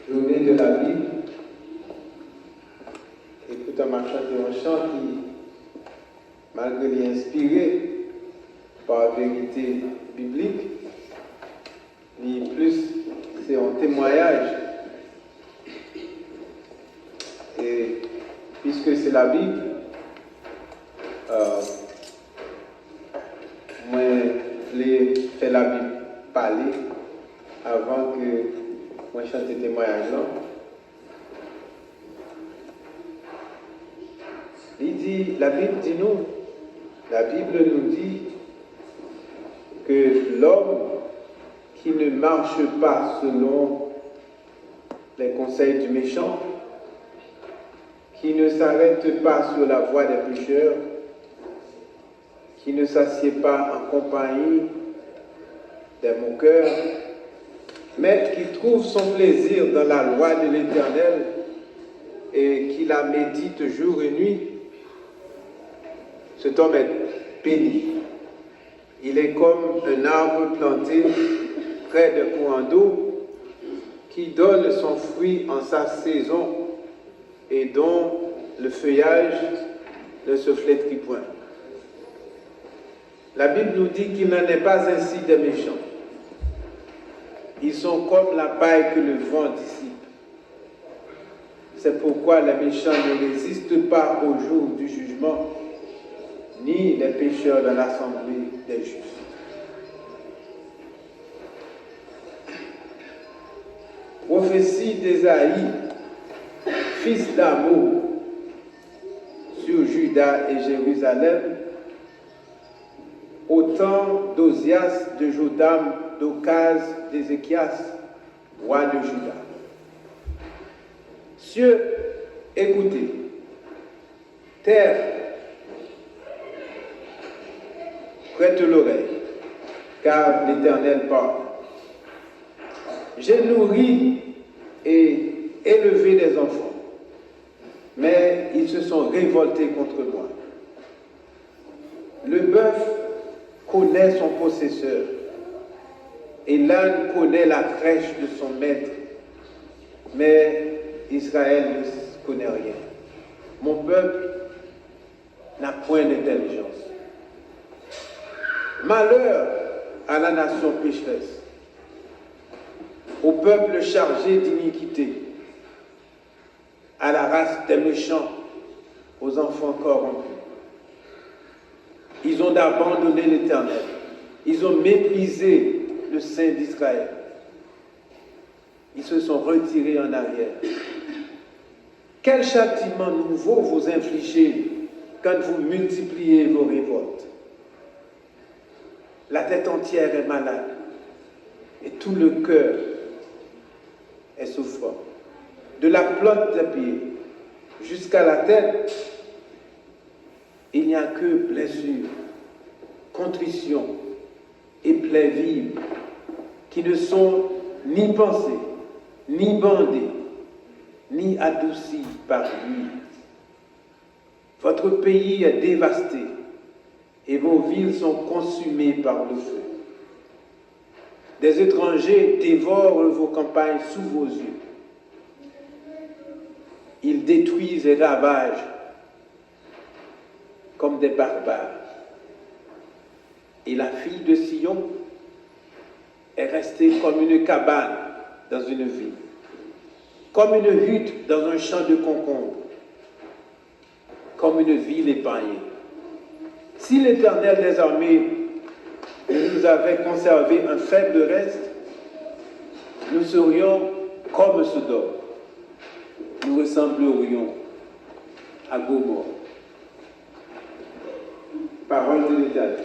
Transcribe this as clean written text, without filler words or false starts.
journée de la Bible, et tout en marchant sur un chant qui, malgré les inspiré par la vérité biblique, ni plus c'est un témoignage. Et puisque c'est la Bible, moi, je fais la Bible parler avant que moi chante ce témoignage-là. La Bible nous dit que l'homme qui ne marche pas selon les conseils du méchant, qui ne s'arrête pas sur la voie des pécheurs, qui ne s'assied pas en compagnie des moqueurs, mais qui trouve son plaisir dans la loi de l'Éternel et qui la médite jour et nuit, cet homme est béni. Il est comme un arbre planté près de courant d'eau qui donne son fruit en sa saison et dont le feuillage ne se flétrit point. La Bible nous dit qu'il n'en est pas ainsi des méchants. Ils sont comme la paille que le vent dissipe. C'est pourquoi les méchants ne résistent pas au jour du jugement, ni les pécheurs dans l'assemblée des justes. Prophétie d'Ésaïe, fils d'Amos, sur Juda et Jérusalem, au temps d'Osias, de Jotham, d'Okaz, d'Ézéchias, roi de Juda. Cieux, écoutez, terre, prête l'oreille, car l'Éternel parle. J'ai nourri et élevé des enfants, mais ils se sont révoltés contre moi. Le bœuf connaît son possesseur, et l'âne connaît la crèche de son maître, mais Israël ne connaît rien. Mon peuple n'a point d'intelligence. Malheur à la nation pécheresse, au peuple chargé d'iniquité, à la race des méchants, aux enfants corrompus. Ils ont abandonné l'Éternel. Ils ont méprisé le Saint d'Israël. Ils se sont retirés en arrière. Quel châtiment nouveau vous infligez quand vous multipliez vos révoltes? La tête entière est malade et tout le cœur est souffrant. De la plante des pieds jusqu'à la tête, il n'y a que blessure, contrition et plaies vives qui ne sont ni pensées, ni bandées, ni adoucies par l'huile. Votre pays est dévasté et vos villes sont consumées par le feu. Des étrangers dévorent vos campagnes sous vos yeux. Ils détruisent et ravagent comme des barbares. Et la fille de Sion est restée comme une cabane dans une ville, comme une hutte dans un champ de concombres, comme une ville épargnée. Si l'Éternel des armées nous avait conservé un faible reste, nous serions comme Sodome. Nous ressemblerions à Gomorrhe. Parole de l'Éternel.